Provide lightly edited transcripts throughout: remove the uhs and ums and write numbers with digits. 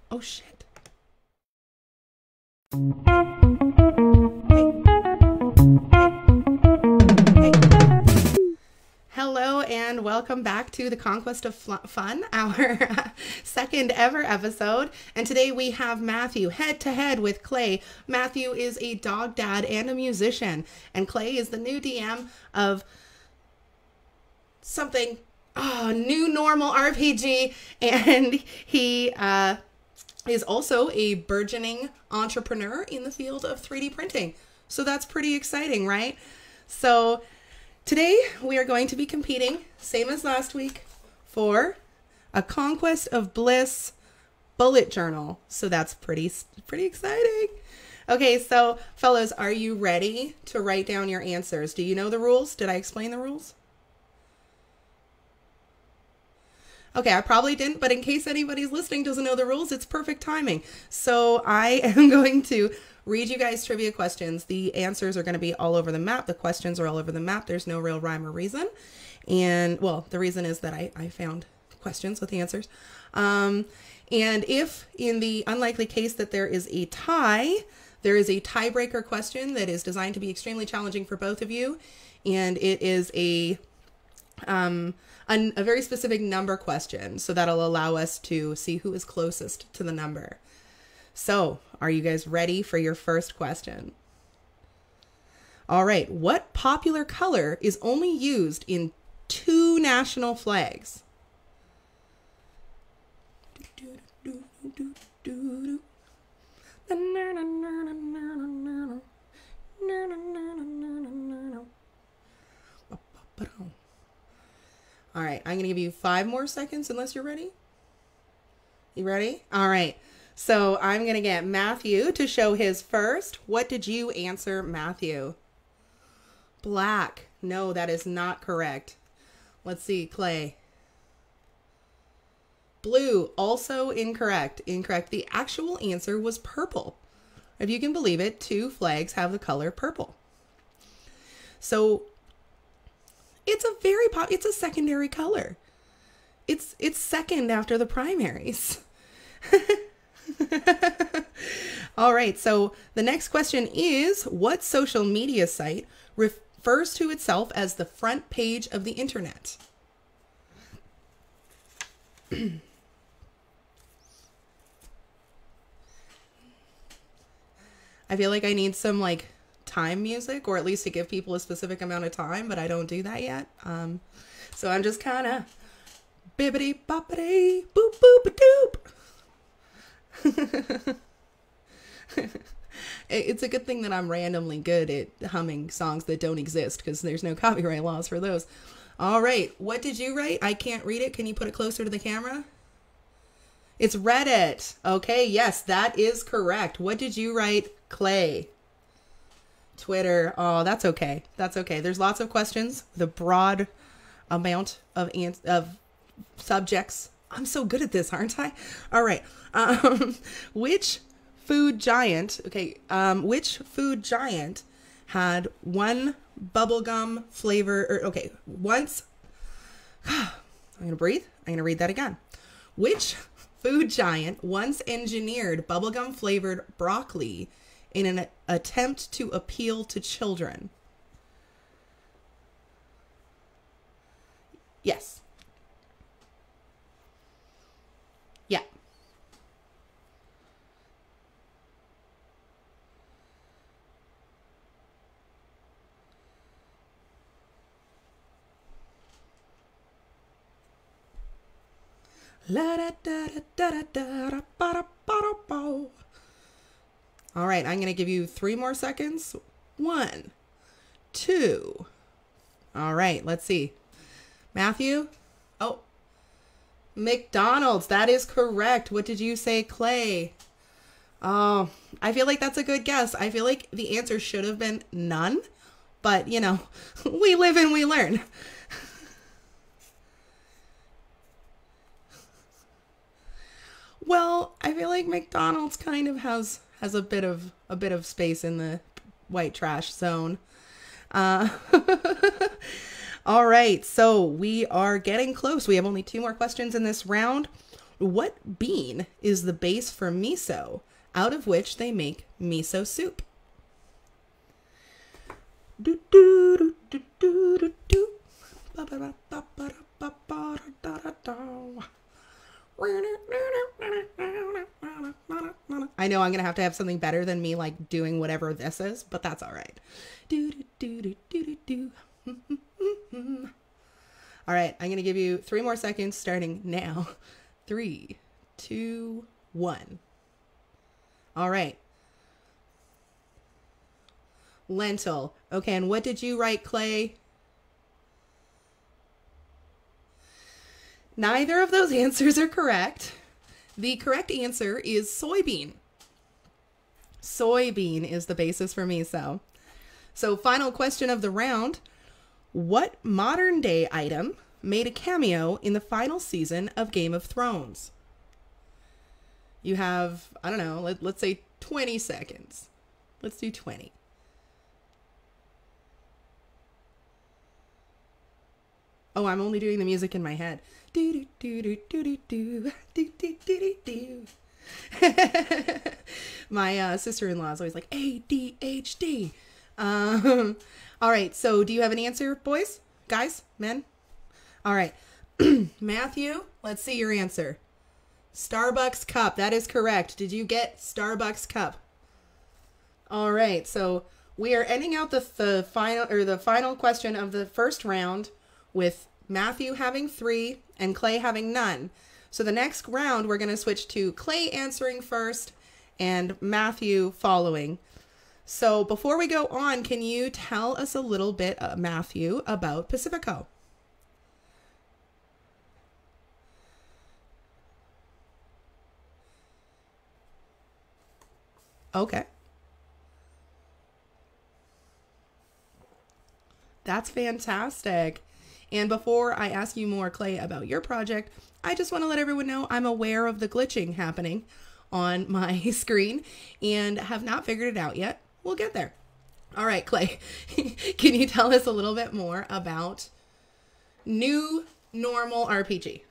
Oh, shit. Hello and welcome back to the Conquest of Fun, our second ever episode. And today we have Matthew head to head with Clay. Matthew is a dog dad and a musician, and Clay is the new DM of something, new normal RPG, and he is also a burgeoning entrepreneur in the field of 3D printing. So that's pretty exciting, right? So today we are going to be competing, same as last week, for a Conquest of Bliss bullet journal. So that's pretty exciting. Okay, so fellas, are you ready to write down your answers? Do you know the rules? Did I explain the rules? Okay, I probably didn't, but in case anybody's listening doesn't know the rules, it's perfect timing. So I am going to read you guys trivia questions. The answers are going to be all over the map. The questions are all over the map. There's no real rhyme or reason. And, well, the reason is that I found questions with answers. And if in the unlikely case that there is a tie, there is a tiebreaker question that is designed to be extremely challenging for both of you. And it is a very specific number question, so that'll allow us to see who is closest to the number. So, are you guys ready for your first question? All right, what popular color is only used in 2 national flags? All right, I'm going to give you 5 more seconds unless you're ready. You ready? All right. So I'm going to get Matthew to show his first. What did you answer, Matthew? Black. No, that is not correct. Let's see, Clay. Blue. Also incorrect. Incorrect. The actual answer was purple. If you can believe it, 2 flags have the color purple. So it's a secondary color. It's second after the primaries. All right, so the next question is, what social media site refers to itself as the front page of the internet? I feel like I need some time music, or at least to give people a specific amount of time, but I don't do that yet. So I'm just kind of bibbity boppity boop boop doop. It's a good thing that I'm randomly good at humming songs that don't exist, because there's no copyright laws for those. All right, what did you write? I can't read it. Can you put it closer to the camera? It's Reddit. Okay, yes, that is correct. What did you write, Clay? Twitter. Oh, that's okay. That's okay. There's lots of questions with a broad amount of subjects. I'm so good at this, aren't I? All right. Which food giant had one bubblegum flavor, once, I'm going to breathe. I'm going to read that again. Which food giant once engineered bubblegum flavored broccoli in an attempt to appeal to children? Yes. Yeah. All right, I'm going to give you 3 more seconds. 1, 2. All right, let's see. Matthew? Oh, McDonald's. That is correct. What did you say, Clay? Oh, I feel like that's a good guess. I feel like the answer should have been none, but you know, we live and we learn. Well, I feel like McDonald's kind of has a bit of space in the white trash zone. All right, so we are getting close. We have only 2 more questions in this round. What bean is the base for miso, out of which they make miso soup? Do, do, do, do, do, do. I know I'm going to have something better than me like doing whatever this is, but that's all right. Do, do, do, do, do, do. All right, I'm going to give you 3 more seconds starting now. 3, 2, 1. All right. Lentil. Okay, and what did you write, Clay? Neither of those answers are correct. The correct answer is soybean. Soybean is the basis for miso. So, final question of the round. What modern day item made a cameo in the final season of Game of Thrones? You have, I don't know, let's say 20 seconds. Let's do 20. Oh, I'm only doing the music in my head. Do do do do do do do do do do. My sister-in-law is always like ADHD. All right. So, do you have an answer, boys, guys, men? All right, Matthew. Let's see your answer. Starbucks cup. That is correct. Did you get Starbucks cup? All right. So we are ending out the final question of the first round with Matthew having 3 and Clay having none. So the next round, we're going to switch to Clay answering first and Matthew following. So before we go on, can you tell us a little bit, Matthew, about Pacifico? Okay. That's fantastic. And before I ask you more, Clay, about your project, I just want to let everyone know I'm aware of the glitching happening on my screen and have not figured it out yet. We'll get there. All right, Clay, can you tell us a little bit more about New Normal RPG?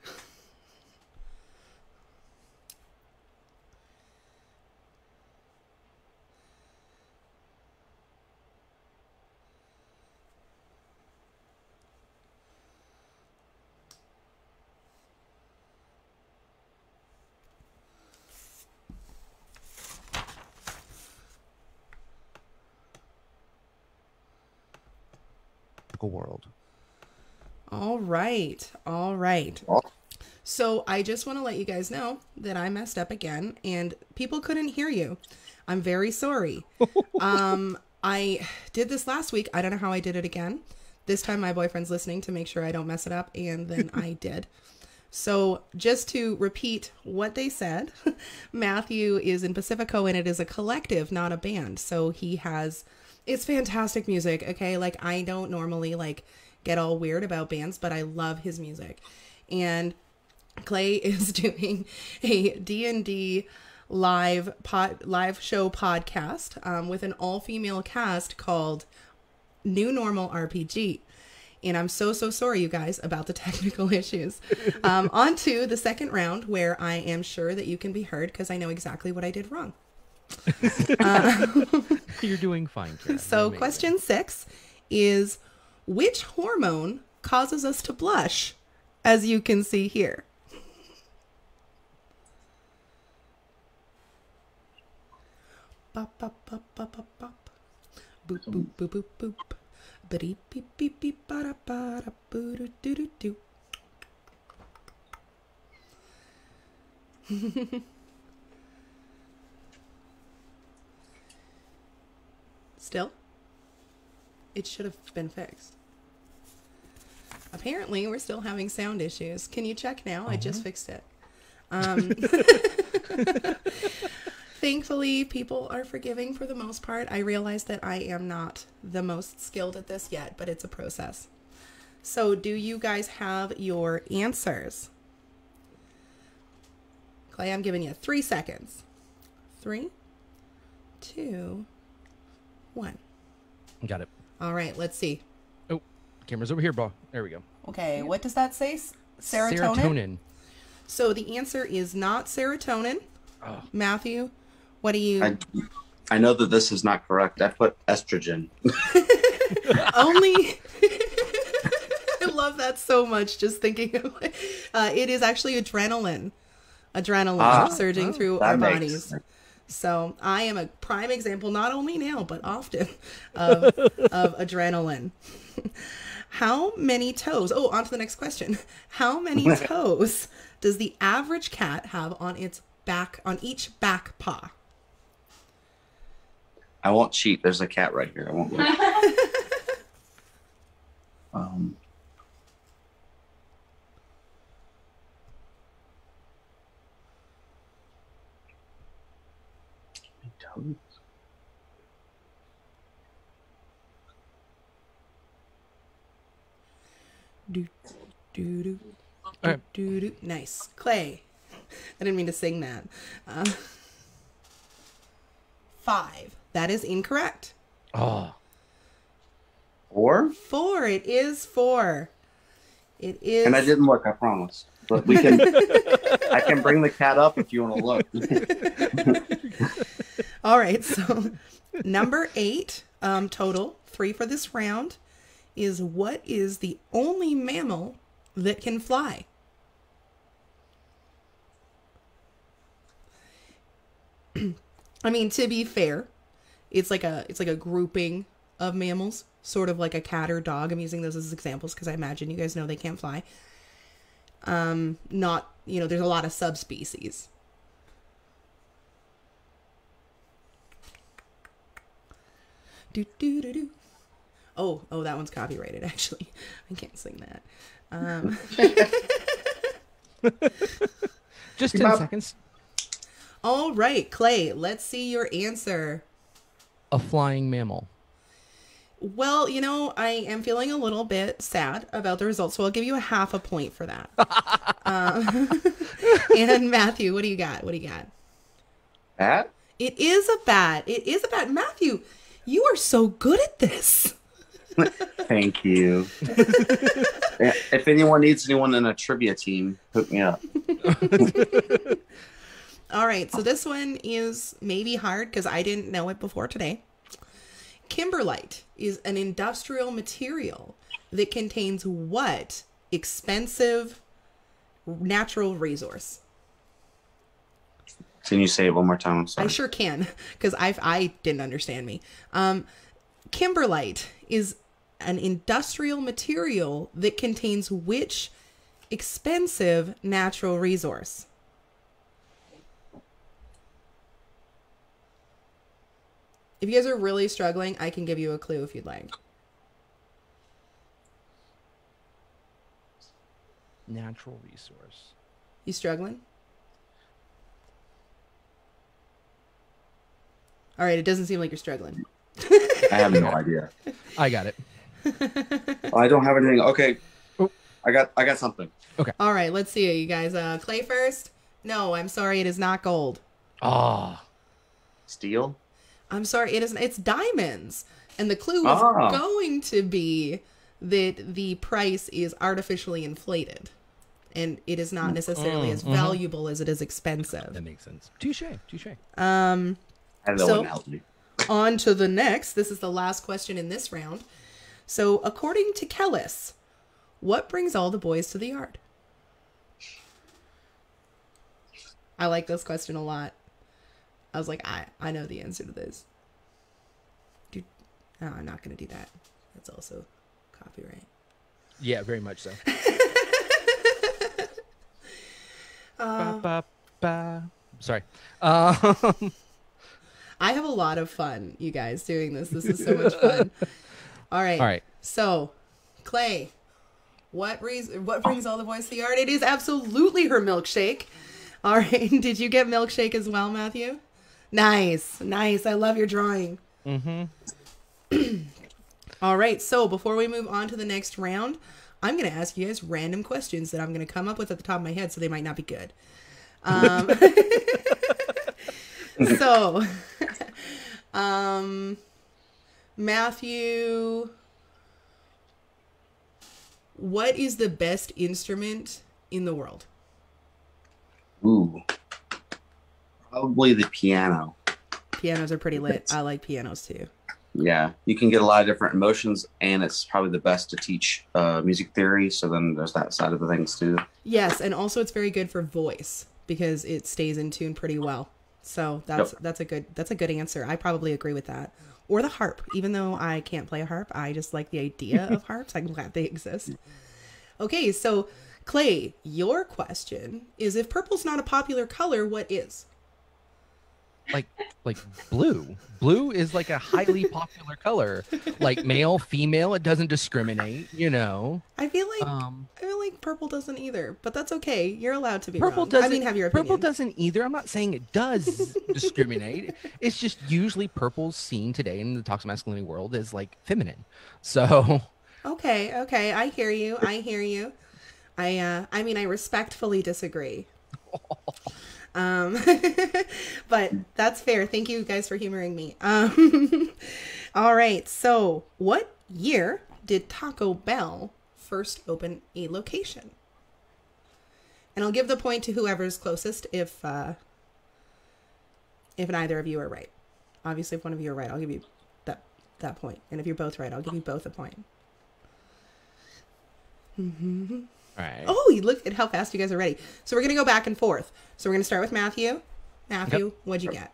World. All right. All right. Oh. So I just want to let you guys know that I messed up again and people couldn't hear you. I'm very sorry. I did this last week. I don't know how I did it again. This time my boyfriend's listening to make sure I don't mess it up, and then I did. So just to repeat what they said, Matthew is in Pacifico and it is a collective, not a band. So it's fantastic music. Okay. Like, I don't normally like get all weird about bands, but I love his music. And Clay is doing a D&D live show podcast with an all-female cast called New Normal RPG. And I'm so sorry, you guys, about the technical issues. On to the second round, where I am sure that you can be heard because I know exactly what I did wrong. You're doing fine, Karen. So question 6 is, which hormone causes us to blush, as you can see here? Bop, bop, bop, bop, bop, bop. Boop, boop, boop, boop, boop. Ba-dee, beep, beep, beep, ba-da, ba-da, boo, doo, doo, doo. Still? It should have been fixed. Apparently, we're still having sound issues. Can you check now? I just fixed it. Thankfully, people are forgiving for the most part. I realize that I am not the most skilled at this yet, but it's a process. So, do you guys have your answers? Clay, I'm giving you 3 seconds. 3, 2, 1. Got it. All right, let's see. Oh, camera's over here, bro. There we go. Okay, what does that say? Serotonin? So the answer is not serotonin. Oh. Matthew, what do you... I know that this is not correct. I put estrogen. Only... I love that so much, just thinking of it. It is actually adrenaline. Adrenaline surging through our bodies. Sense. So I am a prime example, not only now, but often, of adrenaline. How many toes? Oh, on to the next question. How many toes does the average cat have on its back, on each back paw? I won't cheat. There's a cat right here. I won't look. Nice. Clay. I didn't mean to sing that. 5. That is incorrect. Oh. 4? 4. It is 4. It is. And I didn't look, I promise. But we can. I can bring the cat up if you want to look. All right. So number 8 total, 3 for this round, is what is the only mammal that can fly? I mean, to be fair, it's like a grouping of mammals, sort of like a cat or dog. I'm using those as examples because I imagine you guys know they can't fly. Not, there's a lot of subspecies. Oh, that one's copyrighted, actually. I can't sing that. Just 10 seconds. All right, Clay, let's see your answer. A flying mammal. Well, I am feeling a little bit sad about the results, so I'll give you a half a point for that. And Matthew, what do you got? Bat? It is a bat. Matthew, you are so good at this. Thank you. If anyone needs anyone in a trivia team, hook me up. All right, so this one is maybe hard because I didn't know it before today. Kimberlite is an industrial material that contains what expensive natural resource? Can you say it one more time? I'm sorry. I sure can, because I didn't understand me. Kimberlite is an industrial material that contains which expensive natural resource? If you guys are really struggling, I can give you a clue if you'd like. Natural resource. You struggling? All right, it doesn't seem like you're struggling. I have no idea. I got it. I don't have anything. Okay. Oh. I got something. Okay. All right, let's see you guys. Clay first? No, I'm sorry, it is not gold. Ah. Steel? I'm sorry, it's diamonds. And the clue was going to be that the price is artificially inflated. And it is not necessarily as valuable as it is expensive. That makes sense. Touche. I don't know what helped me. On to the next. This is the last question in this round. So, according to Kellis, what brings all the boys to the yard? I like this question a lot. I was like, I know the answer to this. No, I'm not going to do that. That's also copyright. Yeah, very much so. Sorry. I have a lot of fun, you guys, doing this. This is so much fun. All right. So, Clay, what brings all the boys to the yard? It is absolutely her milkshake. All right. Did you get milkshake as well, Matthew? Nice. I love your drawing. Mm-hmm. All right. So before we move on to the next round, I'm going to ask you guys random questions that I'm going to come up with at the top of my head, so they might not be good. So, Matthew, what is the best instrument in the world? Ooh, probably the piano. Pianos are pretty lit. I like pianos too. Yeah, you can get a lot of different emotions, and it's probably the best to teach music theory. So then there's that side of the things too. Yes, and also it's very good for voice because it stays in tune pretty well. So that's a good answer. I probably agree with that. Or the harp, even though I can't play a harp, I just like the idea of harps. I'm glad they exist. Okay, so Clay, your question is, if purple's not a popular color, what is? Like blue. Blue is like a highly popular color. Like male, female, it doesn't discriminate, you know. I feel like purple doesn't either, but that's okay. You're allowed to be Purple wrong. doesn't. I mean, have your opinion. Purple doesn't either. I'm not saying it does discriminate. It's just usually purple's seen today in the toxic masculinity world as like feminine. So Okay, I hear you. I mean, I respectfully disagree. But that's fair. Thank you guys for humoring me. All right. So what year did Taco Bell first open a location? And I'll give the point to whoever's closest if neither of you are right. Obviously, if one of you are right, I'll give you that point. And if you're both right, I'll give you both a point. Mm-hmm. all right. Oh, you look at how fast you guys are ready. So we're going to go back and forth. So we're going to start with Matthew. Matthew, Yep. what'd you get?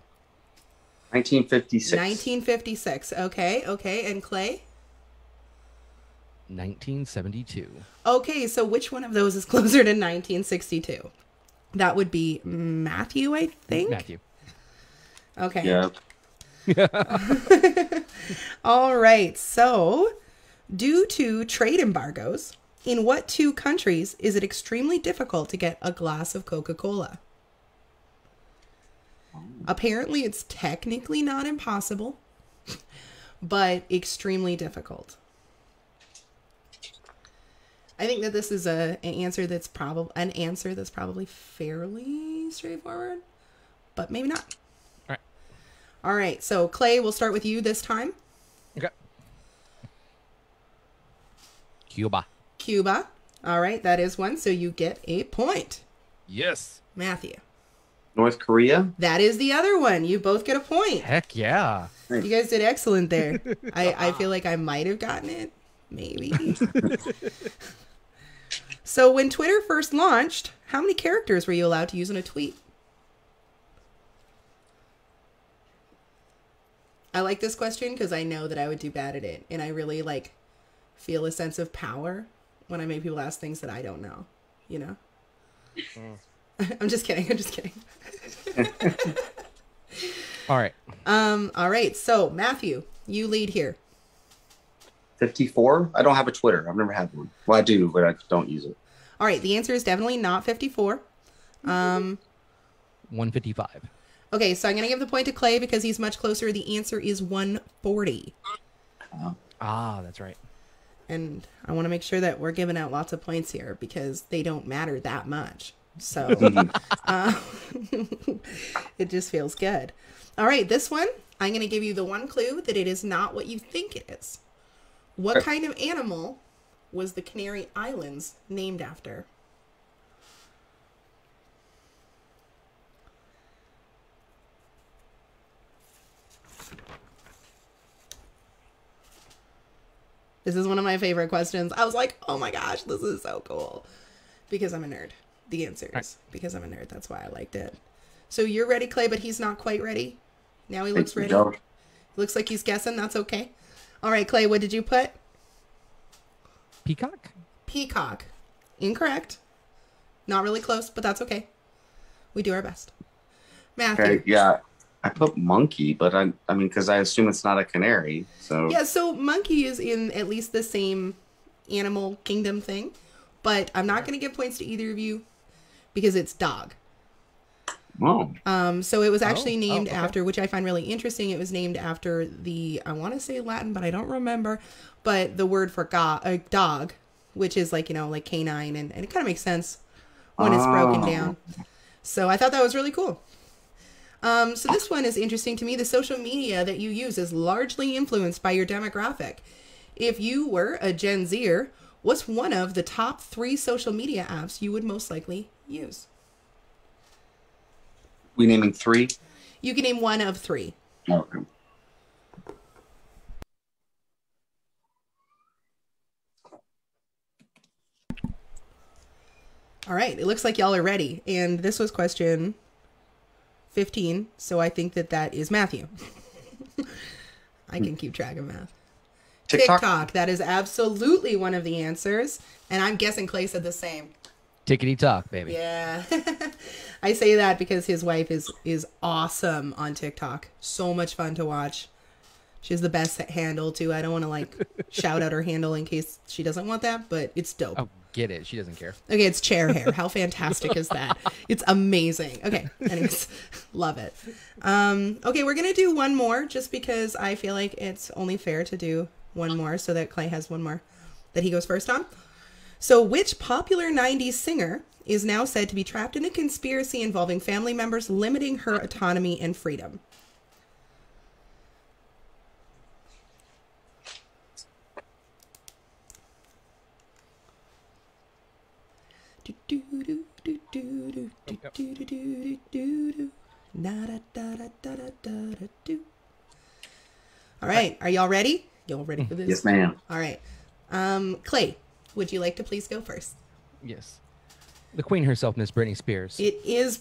1956. 1956. Okay. And Clay? 1972. Okay, so which one of those is closer to 1962? That would be Matthew, I think. Matthew. Okay. Yeah. All right. So, due to trade embargoes, in what two countries is it extremely difficult to get a glass of Coca-Cola? Apparently, it's technically not impossible, but extremely difficult. I think that this is an answer that's probably fairly straightforward, but maybe not. All right. All right. So, Clay, we'll start with you this time. Okay. Cuba. Cuba. All right, that is one. So you get a point. Yes. Matthew. North Korea. That is the other one. You both get a point. Heck yeah. You guys did excellent there. I feel like I might have gotten it. Maybe. So when Twitter first launched, how many characters were you allowed to use in a tweet? I like this question because I know that I would do bad at it. And I really feel a sense of power when I make people ask things that I don't know, you know? I'm just kidding. All right. All right. So Matthew, you lead here. 54. I don't have a Twitter. I've never had one. Well, I do, but I don't use it. All right. The answer is definitely not 54. 155. Okay. So I'm going to give the point to Clay because he's much closer. The answer is 140. Ah, that's right. And I want to make sure that we're giving out lots of points here because they don't matter that much. So it just feels good. All right. This one, I'm going to give you the one clue that it is not what you think it is. What kind of animal was the Canary Islands named after? This is one of my favorite questions. I was like, oh my gosh, this is so cool. Because I'm a nerd. The answer is because I'm a nerd. That's why I liked it. So you're ready, Clay, but he's not quite ready. Now he looks ready. Looks like he's guessing. That's okay. All right, Clay, what did you put? Peacock? Peacock. Incorrect. Not really close, but that's okay. We do our best. Matthew. Okay, yeah. I put monkey, but I mean, because I assume it's not a canary. So yeah, so monkey is in at least the same animal kingdom thing, but I'm not going to give points to either of you because it's dog. Oh. So it was actually named okay. after, which I find really interesting. It was named after I want to say Latin, but I don't remember. But the word for dog, which is like canine, and it kind of makes sense when it's broken down. So I thought that was really cool. So this one is interesting to me. The social media that you use is largely influenced by your demographic. If you were a Gen Zer, what's one of the top 3 social media apps you would most likely use? We naming 3? You can name one of 3. Okay. All right. It looks like y'all are ready. And this was question 15. So I think that is Matthew. I can keep track of math. TikTok. That is absolutely one of the answers. And I'm guessing Clay said the same. Tickety tock, baby. Yeah. I say that because his wife is awesome on TikTok. So much fun to watch. She has the best handle too. I don't want to like shout out her handle in case she doesn't want that, but it's dope. Oh, get it. She doesn't care. Okay, it's chair hair. How fantastic is that? It's amazing. Okay, anyways, love it. Okay, we're going to do one more just because I feel like it's only fair to do one more so that Clay has one more that he goes first on. So which popular 90s singer is now said to be trapped in a conspiracy involving family members limiting her autonomy and freedom? All right, are y'all ready? Y'all ready for this? Yes, ma'am. All right. Clay, would you like to please go first? Yes. The queen herself, Miss Britney Spears. It is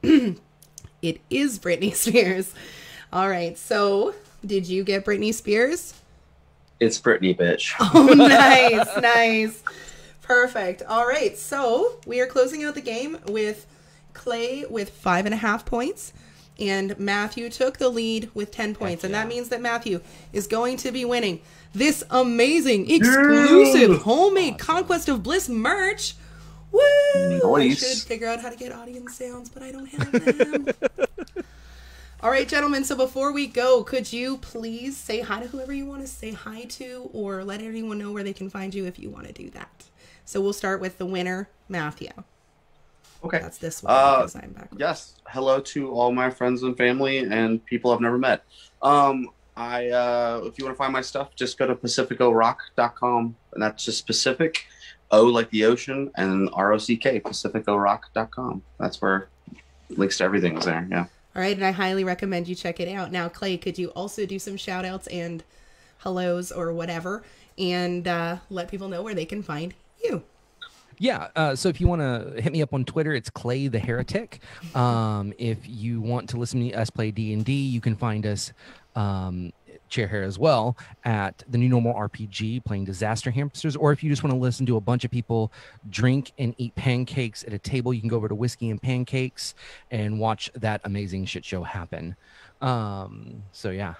It is Britney Spears. All right, so did you get Britney Spears? It's Britney, bitch. Oh, nice, nice. Perfect. All right, so we are closing out the game with Clay with 5.5 points, and Matthew took the lead with 10 points, and that means that Matthew is going to be winning this amazing, exclusive, homemade Conquest of Bliss merch. Woo! Nice. I should figure out how to get audience sounds, but I don't have them. All right, gentlemen, so before we go, could you please say hi to whoever you want to say hi to, or let everyone know where they can find you if you want to do that? So we'll start with the winner, Matthew. Okay. That's this one. Because I'm back. Yes. Hello to all my friends and family and people I've never met. If you want to find my stuff, just go to pacificorock.com, and that's just Pacific, O like the ocean, and ROCK, pacificorock.com. That's where links to everything is there. Yeah. All right, and I highly recommend you check it out. Now, Clay, could you also do some shout outs and hellos or whatever, and let people know where they can find you? Yeah, so if you want to hit me up on Twitter, it's Clay the Heretic. If you want to listen to us play D&D, you can find us Chair Hair as well at the New Normal RPG playing Disaster Hamsters. Or if you just want to listen to a bunch of people drink and eat pancakes at a table, you can go over to Whiskey and Pancakes and watch that amazing shit show happen. So yeah.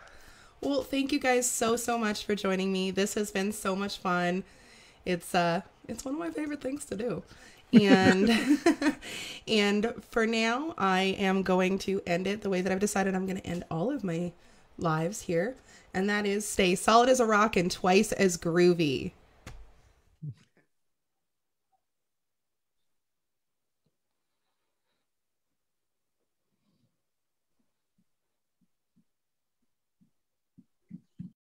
Well, thank you guys so much for joining me. This has been so much fun. It's one of my favorite things to do. And and for now, I am going to end it the way that I've decided I'm going to end all of my lives here. And that is stay solid as a rock and twice as groovy.